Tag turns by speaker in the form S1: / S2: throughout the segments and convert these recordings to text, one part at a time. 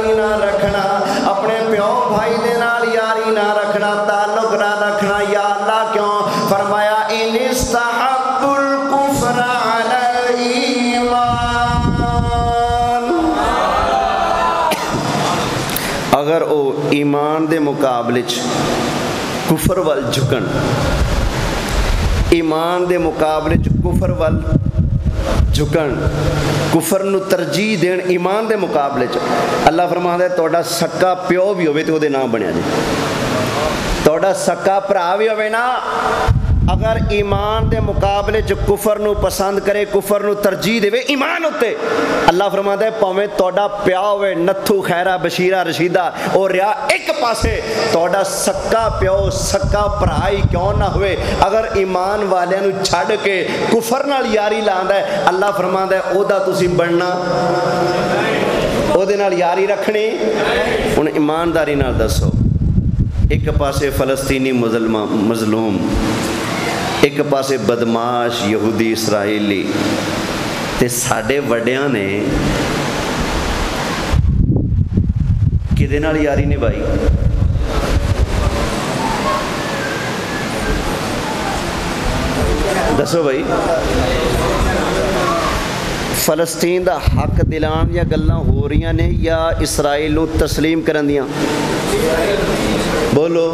S1: यारी ना रखना, अपने प्यो भाई दे नाल यारी ना रखना, ताल्लुक ना रखना। या अल्लाह क्यों? फरमाया इनिस्तहब्बुल कुफ्र अलल ईमान। अगर वो ईमान दे मुकाबले कुफर वल झुकन, ईमान दे मुकाबले कुफर वल झुकन, कुफर नू तरजीह देन ईमान दे मुकाबले अल्लाह फरमांदा है तोड़ा सक्का प्यो भी होवे तो ओदे नाम बनया जे, तोड़ा सक्का भरा भी होवे ना, अगर ईमान दे मुकाबले कुफर नू पसंद करे, कुफर नू तरजीह देवे ईमान उत्ते, अल्लाह फरमांदा है भावें तोड़ा प्या होवे नत्थू खैरा बशीरा रशीदा और रिया एक पासे, तोड़ा सक्का प्यो सक्का भरा ही क्यों ना होवे, अगर ईमान वालियां नू छड्ड के कुफर नाल यारी लांदा है, अल्लाह फरमांदा है ओदा तुसी बनना, ओदे नाल यारी रखनी। हुण ईमानदारी नाल दसो, एक पासे फलस्तीनी मजलूम, एक पासे बदमाश यहूदी इसराइली, ते साडे वड्डियां ने किदे नाल यारी निभाई? दसो भाई, फलस्तीन दा हक दिलान या गल्लां हो रही ने या इसराइल नूं तस्लीम करन दियां? बोलो।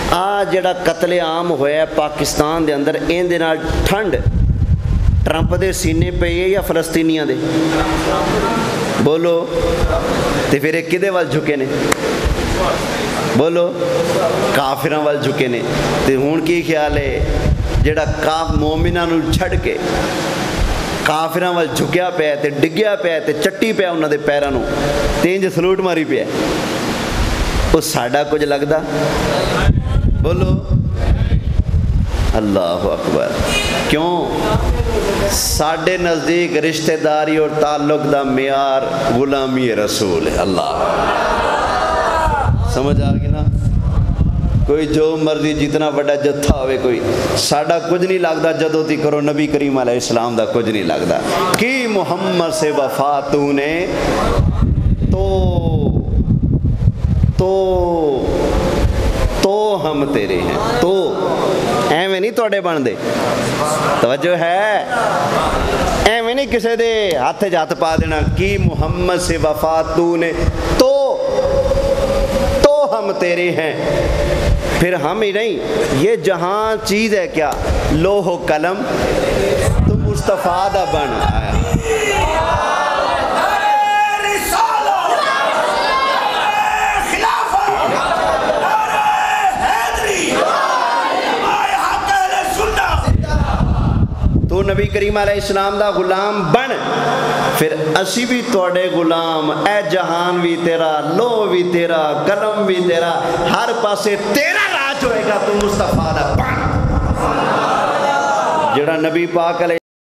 S1: आ जिहड़ा कतले आम होया पाकिस्तान दे अंदर, इहदे नाल ठंड ट्रंप दे सीने पई है या फलस्तीनियां दे? बोलो। ते फिर किहदे वल झुके ने? बोलो। काफिरां वल झुके ने। ते हुण की ख्याल है जिहड़ा मोमिनां नूं छड्ड के काफिरां वल झुकिया पिया ते डिग्गिया पिया ते चट्टी पिया उन्हां दे पैरां नूं ते इंज सलूट मारी पिया, वो साडा कुछ लगदा? बोलो। अल्लाह अकबर। क्यों? साडे नज़दीक रिश्तेदारी और ताल्लुक दा मियार गुलामी रसूल है। अल्लाह, समझ आ गई ना? कोई जो मर्जी जितना बड़ा जत्था होवे, कोई साडा कुछ नहीं लगता जदों ती करो नबी करीम अलैहिस्सलाम दा कुछ नहीं लगता। कि मुहम्मद से वफा तूने तो हम तेरे हैं, तो एवें नहीं तोड़े बनते। तवज्जो है? एवें नहीं किसी दे हाथ च हथ पा देना कि मुहम्मद से वफा तूने तो हम तेरे हैं। फिर हम ही नहीं, ये जहां चीज है क्या, लोहो कलम तो मुस्तफा दा बन आया। तो नबी करीम अलैहिस्सलाम दा गुलाम बन, फिर असी भी तुहाडे गुलाम। ए जहान भी तेरा, लो भी तेरा, कलम भी तेरा, हर पासे तेरा राज होएगा। तू मुस्तफा दा बन, जेड़ा नबी पाक